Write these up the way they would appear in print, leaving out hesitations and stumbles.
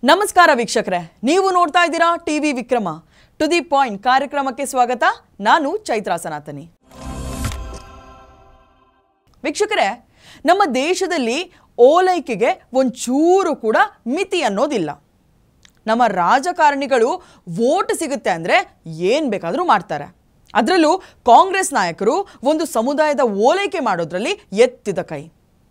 ನಮಸ್ಕಾರ ವೀಕ್ಷಕರೇ, ನೀವು ನೋಡ್ತಾ ಇದ್ದೀರಾ TV Vikrama. To the point ಕಾರ್ಯಕ್ರಮಕ್ಕೆ ಸ್ವಾಗತ. ನಾನು ಚೈತ್ರಾ ಸನಾತನಿ. ವೀಕ್ಷಕರೇ, ನಮ್ಮ ದೇಶದಲ್ಲಿ ಓಲೈಕೆಗೆ ಒಂಚೂರು ಕೂಡ ಮಿತಿ ಅನ್ನೋದಿಲ್ಲ. ನಮ್ಮ ರಾಜಕಾರಣಿಗಳು ವೋಟ್ ಸಿಗುತ್ತೆ ಅಂದರೆ ಏನು ಬೇಕಾದರೂ ಮಾಡ್ತಾರೆ. ಅದರಲ್ಲೂ ಕಾಂಗ್ರೆಸ್ ನಾಯಕರು ಒಂದು ಸಮುದಾಯದ ಓಲೈಕೆ ಮಾಡೋದ್ರಲ್ಲಿ ಎತ್ತಿದ ಕೈ.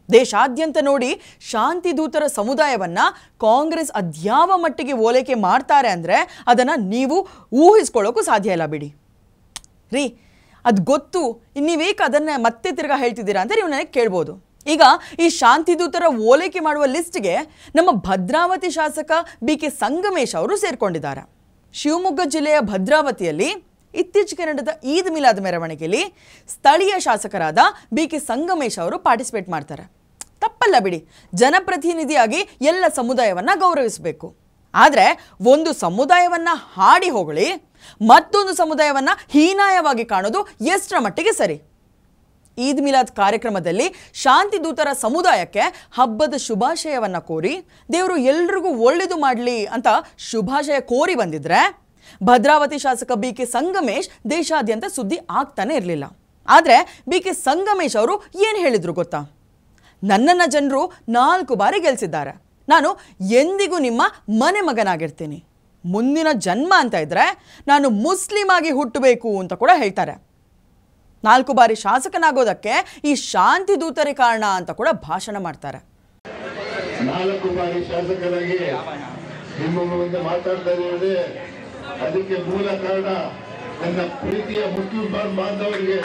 ದೇಶಾದ್ಯಂತ ನೋಡಿ, ಶಾಂತಿ ದೂತರ ಸಮುದಾಯವನ್ನು ಕಾಂಗ್ರೆಸ್ ಅದ್ಯಾವ ಮಟ್ಟಿಗೆ ಓಲೈಕೆ ಮಾಡ್ತಾರೆ ಅಂದರೆ ಅದನ್ನು ನೀವು ಊಹಿಸ್ಕೊಳ್ಳೋಕ್ಕೂ ಸಾಧ್ಯ ಇಲ್ಲ ಬಿಡಿ. ರೀ, ಅದು ಗೊತ್ತು, ನೀವೇಕೆ ಅದನ್ನು ಮತ್ತೆ ತಿರ್ಗಾ ಹೇಳ್ತಿದ್ದೀರಾ ಅಂತ ನೀವು ನನಗೆ ಕೇಳ್ಬೋದು. ಈಗ ಈ ಶಾಂತಿ ದೂತರ ಓಲೈಕೆ ಮಾಡುವ ಲಿಸ್ಟ್ಗೆ ನಮ್ಮ ಭದ್ರಾವತಿ ಶಾಸಕ BK ಸಂಗಮೇಶ್ ಅವರು ಸೇರಿಕೊಂಡಿದ್ದಾರೆ. ಶಿವಮೊಗ್ಗ ಜಿಲ್ಲೆಯ ಭದ್ರಾವತಿಯಲ್ಲಿ ಇತ್ತೀಚೆಗೆ ನಡೆದ ಈದ್ ಮಿಲಾದ್ ಮೆರವಣಿಗೆಯಲ್ಲಿ ಸ್ಥಳೀಯ ಶಾಸಕರಾದ BK ಸಂಗಮೇಶ್ ಅವರು ಪಾರ್ಟಿಸಿಪೇಟ್ ಮಾಡ್ತಾರೆ. ತಪ್ಪಲ್ಲ ಬಿಡಿ, ಜನಪ್ರತಿನಿಧಿಯಾಗಿ ಎಲ್ಲ ಸಮುದಾಯವನ್ನು ಗೌರವಿಸಬೇಕು. ಆದರೆ ಒಂದು ಸಮುದಾಯವನ್ನು ಹಾಡಿ ಹೊಗಳಿ ಮತ್ತೊಂದು ಸಮುದಾಯವನ್ನು ಹೀನಾಯವಾಗಿ ಕಾಣೋದು ಎಷ್ಟರ ಮಟ್ಟಿಗೆ ಸರಿ? ಈದ್ ಮಿಲಾದ್ ಕಾರ್ಯಕ್ರಮದಲ್ಲಿ ಶಾಂತಿ ದೂತರ ಸಮುದಾಯಕ್ಕೆ ಹಬ್ಬದ ಶುಭಾಶಯವನ್ನು ಕೋರಿ ದೇವರು ಎಲ್ರಿಗೂ ಒಳ್ಳೆಯದು ಮಾಡಲಿ ಅಂತ ಶುಭಾಶಯ ಕೋರಿ ಬಂದಿದ್ರೆ ಭದ್ರಾವತಿ ಶಾಸಕ BK ಸಂಗಮೇಶ್ ದೇಶಾದ್ಯಂತ ಸುದ್ದಿ ಆಗ್ತಾನೆ ಇರಲಿಲ್ಲ. ಆದರೆ BK ಸಂಗಮೇಶ್ ಅವರು ಏನು ಹೇಳಿದ್ರು ಗೊತ್ತಾ? ನನ್ನನ್ನು ಜನರು 4 ಬಾರಿ ಗೆಲ್ಲಿಸಿದ್ದಾರೆ. ನಾನು ಎಂದಿಗೂ ನಿಮ್ಮ ಮನೆ ಮಗನಾಗಿರ್ತೀನಿ. ಮುಂದಿನ ಜನ್ಮ ಅಂತ ಇದ್ದರೆ ನಾನು ಮುಸ್ಲಿಂ ಆಗಿ ಹುಟ್ಟಬೇಕು ಅಂತ ಕೂಡ ಹೇಳ್ತಾರೆ. 4 ಬಾರಿ ಶಾಸಕನಾಗೋದಕ್ಕೆ ಈ ಶಾಂತಿ ದೂತರೇ ಕಾರಣ ಅಂತ ಕೂಡ ಭಾಷಣ ಮಾಡ್ತಾರೆ. 4 ಬಾರಿ ಶಾಸಕರಾಗಿ ನಿಮ್ಮ ಮುಂದೆ ಮಾತಾಡ್ತಾ ಇರೋದೇ ಅದಕ್ಕೆ ಮೂಲ ಕಾರಣ ನನ್ನ ಪ್ರೀತಿಯ ಮುಸ್ಲಿಂ ಬಾಂಧವರಿಗೆ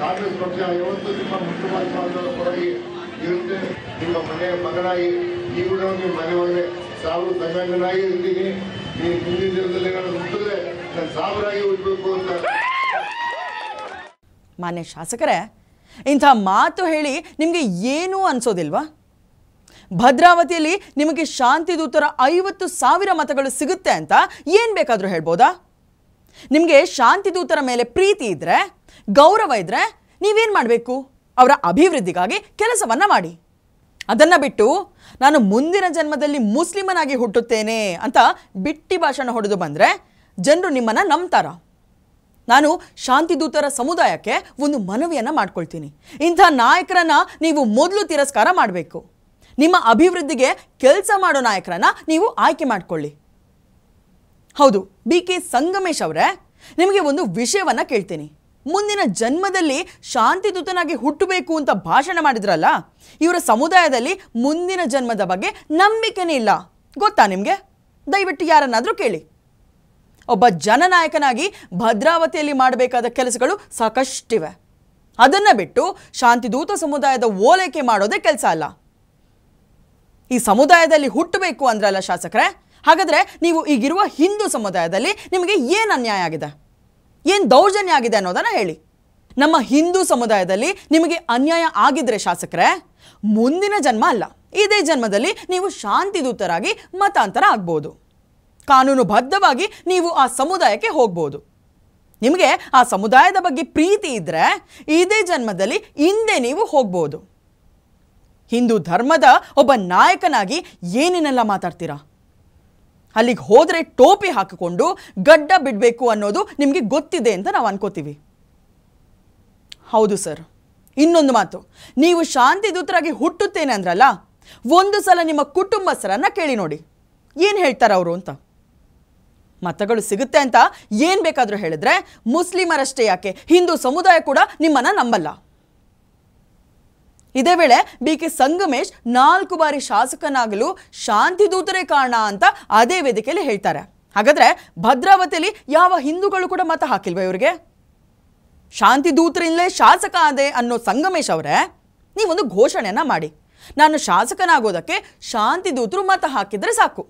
ಕಾಂಗ್ರೆಸ್ ಪಕ್ಷ ಯಾವತ್ತೂ ನಿಮ್ಮ ಮುಸ್ಲಿಂ ಬಾಂಧವರ ಪರವಾಗಿ ಇರುತ್ತೆ. ನಿಮ್ಮ ಮನೆಯ ಮಗನಾಗಿ ನೀವು ನಿಮ್ಮ ಮನೆ ಮಗನೇ ಸಾವಿರ ಸಂಗನಾಗಿ ಇರ್ತೀನಿ. ನೀವು ಮುಂದಿನ ದಿನದಲ್ಲಿ ನಾನು ಹುಟ್ಟಿದ್ರೆ ನಾನು ಸಾವಿರಾಗಿ ಹುಟ್ಟಬೇಕು ಅಂತ. ಮಾನ್ಯ ಶಾಸಕರೇ, ಇಂಥ ಮಾತು ಹೇಳಿ ನಿಮಗೆ ಏನೂ ಅನಿಸೋದಿಲ್ವಾ? ಭದ್ರಾವತಿಯಲ್ಲಿ ನಿಮಗೆ ಶಾಂತಿ ದೂತರ 50,000 ಮತಗಳು ಸಿಗುತ್ತೆ ಅಂತ ಏನು ಬೇಕಾದರೂ ಹೇಳ್ಬೋದಾ? ನಿಮಗೆ ಶಾಂತಿ ದೂತರ ಮೇಲೆ ಪ್ರೀತಿ ಇದ್ದರೆ, ಗೌರವ ಇದ್ದರೆ ನೀವೇನು ಮಾಡಬೇಕು? ಅವರ ಅಭಿವೃದ್ಧಿಗಾಗಿ ಕೆಲಸವನ್ನು ಮಾಡಿ. ಅದನ್ನು ಬಿಟ್ಟು ನಾನು ಮುಂದಿನ ಜನ್ಮದಲ್ಲಿ ಮುಸ್ಲಿಮನಾಗಿ ಹುಟ್ಟುತ್ತೇನೆ ಅಂತ ಬಿಟ್ಟಿ ಭಾಷಣ ಹೊಡೆದು ಬಂದರೆ ಜನರು ನಿಮ್ಮನ್ನು ನಂಬ್ತಾರ? ನಾನು ಶಾಂತಿ ದೂತರ ಸಮುದಾಯಕ್ಕೆ ಒಂದು ಮನವಿಯನ್ನು ಮಾಡ್ಕೊಳ್ತೀನಿ. ಇಂಥ ನಾಯಕರನ್ನು ನೀವು ಮೊದಲು ತಿರಸ್ಕಾರ ಮಾಡಬೇಕು. ನಿಮ್ಮ ಅಭಿವೃದ್ಧಿಗೆ ಕೆಲಸ ಮಾಡೋ ನಾಯಕರನ್ನ ನೀವು ಆಯ್ಕೆ ಮಾಡಿಕೊಳ್ಳಿ. ಹೌದು, BK ಸಂಗಮೇಶ್ ಅವರೇ, ನಿಮಗೆ ಒಂದು ವಿಷಯವನ್ನು ಕೇಳ್ತೀನಿ. ಮುಂದಿನ ಜನ್ಮದಲ್ಲಿ ಶಾಂತಿ ದೂತನಾಗಿ ಹುಟ್ಟಬೇಕು ಅಂತ ಭಾಷಣ ಮಾಡಿದ್ರಲ್ಲ, ಇವರ ಸಮುದಾಯದಲ್ಲಿ ಮುಂದಿನ ಜನ್ಮದ ಬಗ್ಗೆ ನಂಬಿಕೆನೇ ಇಲ್ಲ ಗೊತ್ತಾ ನಿಮಗೆ? ದಯವಿಟ್ಟು ಯಾರನ್ನಾದರೂ ಕೇಳಿ. ಒಬ್ಬ ಜನನಾಯಕನಾಗಿ ಭದ್ರಾವತಿಯಲ್ಲಿ ಮಾಡಬೇಕಾದ ಕೆಲಸಗಳು ಸಾಕಷ್ಟಿವೆ. ಅದನ್ನು ಬಿಟ್ಟು ಶಾಂತಿ ದೂತ ಸಮುದಾಯದ ಓಲೈಕೆ ಮಾಡೋದೇ ಕೆಲಸ ಅಲ್ಲ. ಈ ಸಮುದಾಯದಲ್ಲಿ ಹುಟ್ಟಬೇಕು ಅಂದ್ರಲ್ಲ ಶಾಸಕರೇ, ಹಾಗಾದರೆ ನೀವು ಈಗಿರುವ ಹಿಂದೂ ಸಮುದಾಯದಲ್ಲಿ ನಿಮಗೆ ಏನು ಅನ್ಯಾಯ ಆಗಿದೆ, ಏನು ದೌರ್ಜನ್ಯ ಆಗಿದೆ ಅನ್ನೋದನ್ನು ಹೇಳಿ. ನಮ್ಮ ಹಿಂದೂ ಸಮುದಾಯದಲ್ಲಿ ನಿಮಗೆ ಅನ್ಯಾಯ ಆಗಿದ್ರೆ ಶಾಸಕರೇ, ಮುಂದಿನ ಜನ್ಮ ಅಲ್ಲ, ಇದೇ ಜನ್ಮದಲ್ಲಿ ನೀವು ಶಾಂತಿ ದೂತರಾಗಿ ಮತಾಂತರ ಆಗ್ಬೋದು. ಕಾನೂನುಬದ್ಧವಾಗಿ ನೀವು ಆ ಸಮುದಾಯಕ್ಕೆ ಹೋಗ್ಬೋದು. ನಿಮಗೆ ಆ ಸಮುದಾಯದ ಬಗ್ಗೆ ಪ್ರೀತಿ ಇದ್ದರೆ ಇದೇ ಜನ್ಮದಲ್ಲಿ ಹಿಂದೆ ನೀವು ಹೋಗ್ಬೋದು. ಹಿಂದೂ ಧರ್ಮದ ಒಬ್ಬ ನಾಯಕನಾಗಿ ಏನೇನೆಲ್ಲ ಮಾತಾಡ್ತೀರಾ? ಅಲ್ಲಿಗೆ ಹೋದರೆ ಟೋಪಿ ಹಾಕಿಕೊಂಡು ಗಡ್ಡ ಬಿಡಬೇಕು ಅನ್ನೋದು ನಿಮಗೆ ಗೊತ್ತಿದೆ ಅಂತ ನಾವು ಅನ್ಕೋತೀವಿ. ಹೌದು ಸರ್, ಇನ್ನೊಂದು ಮಾತು, ನೀವು ಶಾಂತಿ ದೂತರಾಗಿ ಹುಟ್ಟುತ್ತೇನೆ ಅಂದ್ರಲ್ಲ, ಒಂದು ಸಲ ನಿಮ್ಮ ಕುಟುಂಬಸ್ಥರನ್ನ ಕೇಳಿ ನೋಡಿ, ಏನು ಹೇಳ್ತಾರೆ ಅವರು ಅಂತ. ಮತಗಳು ಸಿಗುತ್ತೆ ಅಂತ ಏನು ಬೇಕಾದರೂ ಹೇಳಿದ್ರೆ ಮುಸ್ಲಿಮರಷ್ಟೇ ಯಾಕೆ, ಹಿಂದೂ ಸಮುದಾಯ ಕೂಡ ನಿಮ್ಮನ್ನು ನಂಬಲ್ಲ. ಇದೇ ವೇಳೆ BK ಸಂಗಮೇಶ್ 4 ಬಾರಿ ಶಾಸಕನಾಗಲು ಶಾಂತಿ ದೂತರೇ ಕಾರಣ ಅಂತ ಅದೇ ವೇದಿಕೆಯಲ್ಲಿ ಹೇಳ್ತಾರೆ. ಹಾಗಾದರೆ ಭದ್ರಾವತಿಯಲ್ಲಿ ಯಾವ ಹಿಂದೂಗಳು ಕೂಡ ಮತ ಹಾಕಿಲ್ವ ಇವರಿಗೆ? ಶಾಂತಿ ದೂತರಿಂದಲೇ ಶಾಸಕ ಆದೆ ಅನ್ನೋ ಸಂಗಮೇಶ್ ಅವರೇ, ನೀವೊಂದು ಘೋಷಣೆಯನ್ನು ಮಾಡಿ, ನಾನು ಶಾಸಕನಾಗೋದಕ್ಕೆ ಶಾಂತಿ ದೂತರು ಮತ ಹಾಕಿದರೆ ಸಾಕು,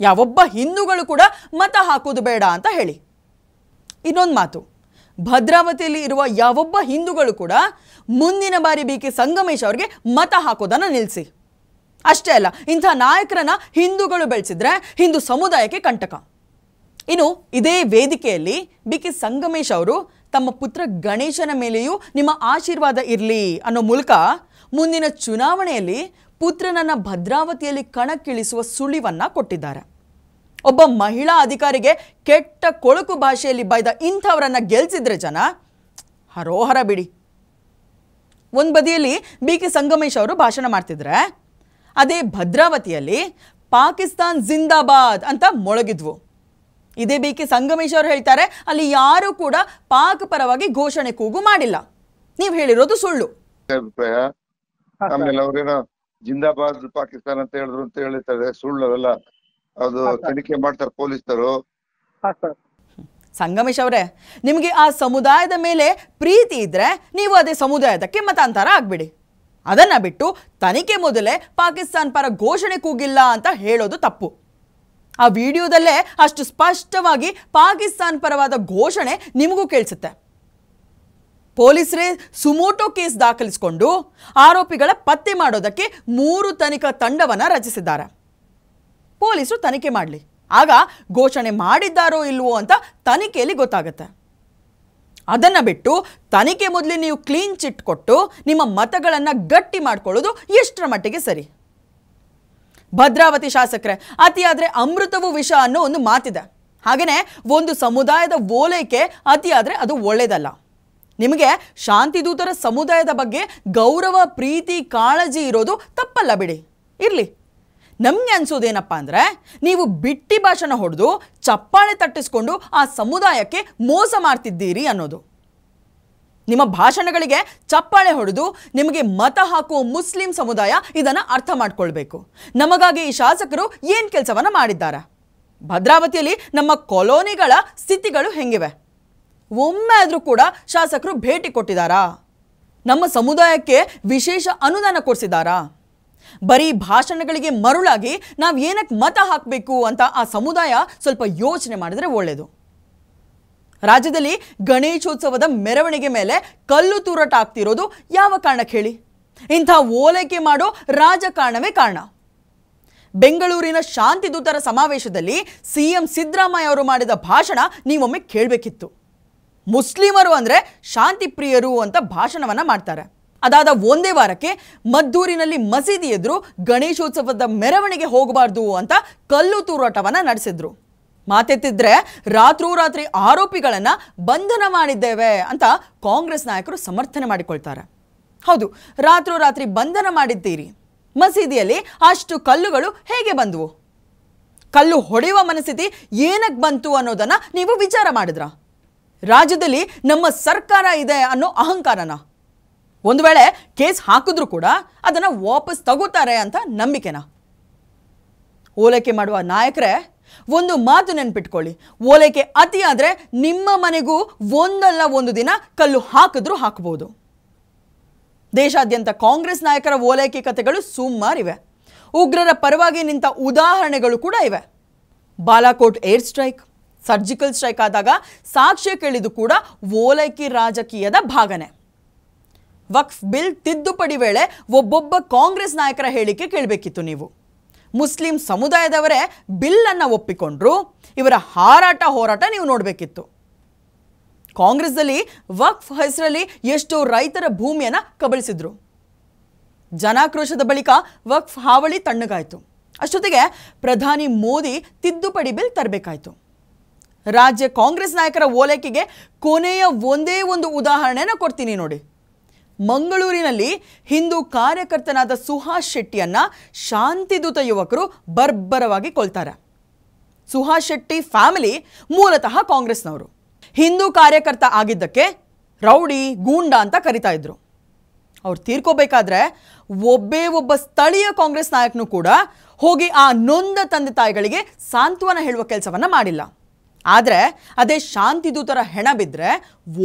ಯಾವೊಬ್ಬ ಹಿಂದೂಗಳು ಕೂಡ ಮತ ಹಾಕೋದು ಬೇಡ ಅಂತ ಹೇಳಿ. ಇನ್ನೊಂದು ಮಾತು, ಭದ್ರಾವತಿಯಲ್ಲಿ ಇರುವ ಯಾವೊಬ್ಬ ಹಿಂದೂಗಳು ಕೂಡ ಮುಂದಿನ ಬಾರಿ BK ಸಂಗಮೇಶ್ ಅವರಿಗೆ ಮತ ಹಾಕೋದನ್ನು ನಿಲ್ಲಿಸಿ. ಅಷ್ಟೇ ಅಲ್ಲ, ಇಂಥ ನಾಯಕರನ್ನ ಹಿಂದೂಗಳು ಬೆಳೆಸಿದ್ರೆ ಹಿಂದೂ ಸಮುದಾಯಕ್ಕೆ ಕಂಟಕ. ಇನ್ನು ಇದೇ ವೇದಿಕೆಯಲ್ಲಿ BK ಸಂಗಮೇಶ್ ಅವರು ತಮ್ಮ ಪುತ್ರ ಗಣೇಶನ ಮೇಲೆಯೂ ನಿಮ್ಮ ಆಶೀರ್ವಾದ ಇರಲಿ ಅನ್ನೋ ಮೂಲಕ ಮುಂದಿನ ಚುನಾವಣೆಯಲ್ಲಿ ಪುತ್ರನನ್ನ ಭದ್ರಾವತಿಯಲ್ಲಿ ಕಣಕ್ಕಿಳಿಸುವ ಸುಳಿವನ್ನ ಕೊಟ್ಟಿದ್ದಾರೆ. ಒಬ್ಬ ಮಹಿಳಾ ಅಧಿಕಾರಿಗೆ ಕೆಟ್ಟ ಕೊಳಕು ಭಾಷೆಯಲ್ಲಿ ಬೈದ ಇಂಥವರನ್ನ ಗೆಲ್ಸಿದ್ರೆ ಜನ ಹರೋಹರ ಬಿಡಿ. ಒಂದು ಬದಿಯಲ್ಲಿ BK ಸಂಗಮೇಶ್ ಅವರು ಭಾಷಣ ಮಾಡ್ತಿದ್ರೆ, ಅದೇ ಭದ್ರಾವತಿಯಲ್ಲಿ ಪಾಕಿಸ್ತಾನ್ ಜಿಂದಾಬಾದ್ ಅಂತ ಮೊಳಗಿದ್ವು. ಇದೇ BK ಸಂಗಮೇಶ್ ಅವರು ಹೇಳ್ತಾರೆ, ಅಲ್ಲಿ ಯಾರೂ ಕೂಡ ಪಾಕ್ ಪರವಾಗಿ ಘೋಷಣೆ ಕೂಗು ಮಾಡಿಲ್ಲ. ನೀವು ಹೇಳಿರೋದು ಸುಳ್ಳು. ಆಮೇಲೆ ಅವ್ರೇನೋ ಜಿಂದಾಬಾದ್ ಪಾಕಿಸ್ತಾನ ಅಂತ ಹೇಳಿದ್ರು ಅಂತ ಹೇಳ್ತಾರೆ, ಸುಳ್ಳು ಅವೆಲ್ಲ. ಅದು ತನಿಖೆ ಮಾಡ್ತಾರೆ ಪೊಲೀಸರು. ಸಂಗಮೇಶ್ ಅವರೇ, ನಿಮಗೆ ಆ ಸಮುದಾಯದ ಮೇಲೆ ಪ್ರೀತಿ ಇದ್ರೆ ನೀವು ಅದೇ ಸಮುದಾಯದಕ್ಕೆ ಮತಾಂತರ ಆಗ್ಬಿಡಿ. ಅದನ್ನ ಬಿಟ್ಟು ತನಿಖೆ ಮೊದಲೇ ಪಾಕಿಸ್ತಾನ್ ಪರ ಘೋಷಣೆ ಕೂಗಿಲ್ಲ ಅಂತ ಹೇಳೋದು ತಪ್ಪು. ಆ ವಿಡಿಯೋದಲ್ಲೇ ಅಷ್ಟು ಸ್ಪಷ್ಟವಾಗಿ ಪಾಕಿಸ್ತಾನ್ ಪರವಾದ ಘೋಷಣೆ ನಿಮಗೂ ಕೇಳಿಸುತ್ತೆ. ಪೊಲೀಸರೇ ಸುಮೋಟೋ ಕೇಸ್ ದಾಖಲಿಸಿಕೊಂಡು ಆರೋಪಿಗಳ ಪತ್ತೆ ಮಾಡೋದಕ್ಕೆ 3 ತನಿಖಾ ತಂಡವನ್ನು ರಚಿಸಿದ್ದಾರೆ. ಪೊಲೀಸರು ತನಿಖೆ ಮಾಡಲಿ, ಆಗ ಘೋಷಣೆ ಮಾಡಿದ್ದಾರೋ ಇಲ್ವೋ ಅಂತ ತನಿಖೆಯಲ್ಲಿ ಗೊತ್ತಾಗುತ್ತೆ. ಅದನ್ನು ಬಿಟ್ಟು ತನಿಖೆ ಮೊದಲೇ ನೀವು ಕ್ಲೀನ್ ಚಿಟ್ ಕೊಟ್ಟು ನಿಮ್ಮ ಮತಗಳನ್ನು ಗಟ್ಟಿ ಮಾಡ್ಕೊಳ್ಳೋದು ಎಷ್ಟರ ಮಟ್ಟಿಗೆ ಸರಿ? ಭದ್ರಾವತಿ ಶಾಸಕರೇ, ಅತಿಯಾದರೆ ಅಮೃತವೂ ವಿಷ ಅನ್ನೋ ಒಂದು ಮಾತಿದೆ. ಹಾಗೆಯೇ ಒಂದು ಸಮುದಾಯದ ಓಲೈಕೆ ಅತಿಯಾದರೆ ಅದು ಒಳ್ಳೆಯದಲ್ಲ. ನಿಮಗೆ ಶಾಂತಿದೂತರ ಸಮುದಾಯದ ಬಗ್ಗೆ ಗೌರವ, ಪ್ರೀತಿ, ಕಾಳಜಿ ಇರೋದು ತಪ್ಪಲ್ಲ ಬಿಡಿ, ಇರಲಿ. ನಮಗೆ ಅನ್ಸೋದೇನಪ್ಪ ಅಂದರೆ, ನೀವು ಬಿಟ್ಟಿ ಭಾಷಣ ಹೊಡೆದು ಚಪ್ಪಾಳೆ ತಟ್ಟಿಸ್ಕೊಂಡು ಆ ಸಮುದಾಯಕ್ಕೆ ಮೋಸ ಮಾಡ್ತಿದ್ದೀರಿ ಅನ್ನೋದು. ನಿಮ್ಮ ಭಾಷಣಗಳಿಗೆ ಚಪ್ಪಾಳೆ ಹೊಡೆದು ನಿಮಗೆ ಮತ ಹಾಕುವ ಮುಸ್ಲಿಂ ಸಮುದಾಯ ಇದನ್ನು ಅರ್ಥ ಮಾಡ್ಕೊಳ್ಬೇಕು. ನಮಗಾಗಿ ಈ ಶಾಸಕರು ಏನು ಕೆಲಸವನ್ನು ಮಾಡಿದ್ದಾರೆ? ಭದ್ರಾವತಿಯಲ್ಲಿ ನಮ್ಮ ಕಾಲೋನಿಗಳ ಸ್ಥಿತಿಗಳು ಹೆಂಗಿವೆ? ಒಮ್ಮೆ ಆದರೂ ಕೂಡ ಶಾಸಕರು ಭೇಟಿ ಕೊಟ್ಟಿದ್ದಾರಾ? ನಮ್ಮ ಸಮುದಾಯಕ್ಕೆ ವಿಶೇಷ ಅನುದಾನ ಕೊಡಿಸಿದ್ದಾರಾ? ಬರೀ ಭಾಷಣಗಳಿಗೆ ಮರುಳಾಗಿ ನಾವು ಏನಕ್ಕೆ ಮತ ಹಾಕಬೇಕು ಅಂತ ಆ ಸಮುದಾಯ ಸ್ವಲ್ಪ ಯೋಚನೆ ಮಾಡಿದರೆ ಒಳ್ಳೆಯದು. ರಾಜ್ಯದಲ್ಲಿ ಗಣೇಶೋತ್ಸವದ ಮೆರವಣಿಗೆ ಮೇಲೆ ಕಲ್ಲು ತೂರಾಟ ಆಗ್ತಿರೋದು ಯಾವ ಕಾರಣಕ್ಕೆ ಹೇಳಿ? ಇಂಥ ಓಲೈಕೆ ಮಾಡೋ ರಾಜಕಾರಣವೇ ಕಾರಣ. ಬೆಂಗಳೂರಿನ ಶಾಂತಿದೂತರ ಸಮಾವೇಶದಲ್ಲಿ CM ಸಿದ್ದರಾಮಯ್ಯ ಅವರು ಮಾಡಿದ ಭಾಷಣ ನೀವೊಮ್ಮೆ ಕೇಳಬೇಕಿತ್ತು. ಮುಸ್ಲಿಮರು ಅಂದರೆ ಶಾಂತಿ ಪ್ರಿಯರು ಅಂತ ಭಾಷಣವನ್ನು ಮಾಡ್ತಾರೆ. ಅದಾದ ಒಂದೇ ವಾರಕ್ಕೆ ಮದ್ದೂರಿನಲ್ಲಿ ಮಸೀದಿ ಎದುರು ಗಣೇಶೋತ್ಸವದ ಮೆರವಣಿಗೆ ಹೋಗಬಾರ್ದು ಅಂತ ಕಲ್ಲು ತೂರಾಟವನ್ನು ನಡೆಸಿದ್ರು. ಮಾತೆತ್ತಿದ್ರೆ ರಾತ್ರೋರಾತ್ರಿ ಆರೋಪಿಗಳನ್ನು ಬಂಧನ ಮಾಡಿದ್ದೇವೆ ಅಂತ ಕಾಂಗ್ರೆಸ್ ನಾಯಕರು ಸಮರ್ಥನೆ ಮಾಡಿಕೊಳ್ತಾರೆ. ಹೌದು, ರಾತ್ರೋರಾತ್ರಿ ಬಂಧನ ಮಾಡಿದ್ದೀರಿ. ಮಸೀದಿಯಲ್ಲಿ ಅಷ್ಟು ಕಲ್ಲುಗಳು ಹೇಗೆ ಬಂದವು? ಕಲ್ಲು ಹೊಡೆಯುವ ಮನಸ್ಥಿತಿ ಏನಕ್ಕೆ ಬಂತು ಅನ್ನೋದನ್ನು ನೀವು ವಿಚಾರ ಮಾಡಿದ್ರಾ? ರಾಜ್ಯದಲ್ಲಿ ನಮ್ಮ ಸರ್ಕಾರ ಇದೆ ಅನ್ನೋ ಅಹಂಕಾರನ? ಒಂದು ವೇಳೆ ಕೇಸ್ ಹಾಕಿದ್ರೂ ಕೂಡ ಅದನ್ನು ವಾಪಸ್ ತಗೋತಾರೆ ಅಂತ ನಂಬಿಕೆನಾ? ಓಲೈಕೆ ಮಾಡುವ ನಾಯಕರೇ, ಒಂದು ಮಾತು ನೆನ್ಪಿಟ್ಕೊಳ್ಳಿ, ಓಲೈಕೆ ಅತಿಯಾದರೆ ನಿಮ್ಮ ಮನೆಗೂ ಒಂದಲ್ಲ ಒಂದು ದಿನ ಕಲ್ಲು ಹಾಕಿದ್ರೂ ಹಾಕಬಹುದು. ದೇಶಾದ್ಯಂತ ಕಾಂಗ್ರೆಸ್ ನಾಯಕರ ಓಲೈಕೆ ಕಥೆಗಳು ಸುಮಾರಿವೆ. ಉಗ್ರರ ಪರವಾಗಿ ನಿಂತ ಉದಾಹರಣೆಗಳು ಕೂಡ ಇವೆ. Balakot air strike, surgical strike ಆದಾಗ ಸಾಕ್ಷ್ಯ ಕೇಳಿದು ಕೂಡ ಓಲೈಕೆ ರಾಜಕೀಯದ ಭಾಗನೆ. ವಕ್ಫ್ ಬಿಲ್ ತಿದ್ದುಪಡಿ ವೇಳೆ ಒಬ್ಬೊಬ್ಬ ಕಾಂಗ್ರೆಸ್ ನಾಯಕರ ಹೇಳಿಕೆ ಕೇಳಬೇಕಿತ್ತು ನೀವು. ಮುಸ್ಲಿಂ ಸಮುದಾಯದವರೇ ಬಿಲ್ಲನ್ನು ಒಪ್ಪಿಕೊಂಡ್ರು, ಇವರ ಹೋರಾಟ ನೀವು ನೋಡಬೇಕಿತ್ತು. ಕಾಂಗ್ರೆಸ್ನಲ್ಲಿ ವಕ್ಫ್ ಹೆಸರಲ್ಲಿ ಎಷ್ಟೋ ರೈತರ ಭೂಮಿಯನ್ನು ಕಬಳಿಸಿದ್ರು. ಜನಾಕ್ರೋಶದ ಬಳಿಕ ವಕ್ಫ್ ಹಾವಳಿ ತಣ್ಣಗಾಯಿತು. ಅಷ್ಟೊತ್ತಿಗೆ ಪ್ರಧಾನಿ ಮೋದಿ ತಿದ್ದುಪಡಿ ಬಿಲ್ ತರಬೇಕಾಯಿತು. ರಾಜ್ಯ ಕಾಂಗ್ರೆಸ್ ನಾಯಕರ ಓಲೈಕೆಗೆ ಕೊನೆಯ ಒಂದೇ ಒಂದು ಉದಾಹರಣೆನ ಕೊಡ್ತೀನಿ ನೋಡಿ. ಮಂಗಳೂರಿನಲ್ಲಿ ಹಿಂದೂ ಕಾರ್ಯಕರ್ತನಾದ ಸುಹಾಸ್ ಶೆಟ್ಟಿಯನ್ನ ಶಾಂತಿದೂತ ಯುವಕರು ಬರ್ಬರವಾಗಿ ಕೊಲ್ತಾರೆ. ಸುಹಾಸ್ ಶೆಟ್ಟಿ ಫ್ಯಾಮಿಲಿ ಮೂಲತಃ ಕಾಂಗ್ರೆಸ್ನವರು. ಹಿಂದೂ ಕಾರ್ಯಕರ್ತ ಆಗಿದ್ದಕ್ಕೆ ರೌಡಿ, ಗೂಂಡಾ ಅಂತ ಕರಿತಾ ಇದ್ರು. ಅವ್ರು ತೀರ್ಕೋಬೇಕಾದ್ರೆ ಒಬ್ಬ ಸ್ಥಳೀಯ ಕಾಂಗ್ರೆಸ್ ನಾಯಕನು ಕೂಡ ಹೋಗಿ ಆ ನೊಂದ ತಂದೆ ತಾಯಿಗಳಿಗೆ ಸಾಂತ್ವನ ಹೇಳುವ ಕೆಲಸವನ್ನ ಮಾಡಿಲ್ಲ. ಆದರೆ ಅದೇ ಶಾಂತಿದೂತರ ಹೆಣ ಬಿದ್ದರೆ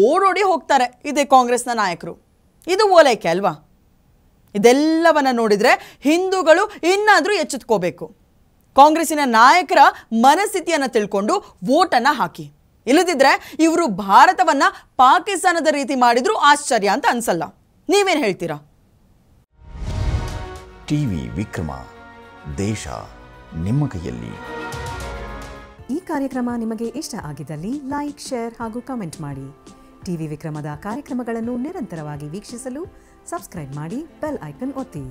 ಓಡೋಡಿ ಹೋಗ್ತಾರೆ ಇದೇ ಕಾಂಗ್ರೆಸ್ನ ನಾಯಕರು. ಇದು ಓಲೈಕೆ ಅಲ್ವಾ? ಇದೆಲ್ಲವನ್ನ ನೋಡಿದರೆ ಹಿಂದೂಗಳು ಇನ್ನಾದರೂ ಎಚ್ಚೆತ್ಕೋಬೇಕು. ಕಾಂಗ್ರೆಸ್ಸಿನ ನಾಯಕರ ಮನಸ್ಥಿತಿಯನ್ನು ತಿಳ್ಕೊಂಡು ವೋಟನ್ನು ಹಾಕಿ. ಇಲ್ಲದಿದ್ದರೆ ಇವರು ಭಾರತವನ್ನು ಪಾಕಿಸ್ತಾನದ ರೀತಿ ಮಾಡಿದರೂ ಆಶ್ಚರ್ಯ ಅಂತ ಅನ್ಸಲ್ಲ. ನೀವೇನು ಹೇಳ್ತೀರಾ? ಟಿವಿ ವಿಕ್ರಮ, ದೇಶ ನಿಮ್ಮ ಕೈಯಲ್ಲಿ. ಈ ಕಾರ್ಯಕ್ರಮ ನಿಮಗೆ ಇಷ್ಟ ಆಗಿದ್ದಲ್ಲಿ ಲೈಕ್, ಶೇರ್ ಹಾಗೂ ಕಮೆಂಟ್ ಮಾಡಿ. ಟಿವಿ ವಿಕ್ರಮದ ಕಾರ್ಯಕ್ರಮಗಳನ್ನು ನಿರಂತರವಾಗಿ ವೀಕ್ಷಿಸಲು ಸಬ್ಸ್ಕ್ರೈಬ್ ಮಾಡಿ, ಬೆಲ್ ಐಕನ್ ಒತ್ತಿ.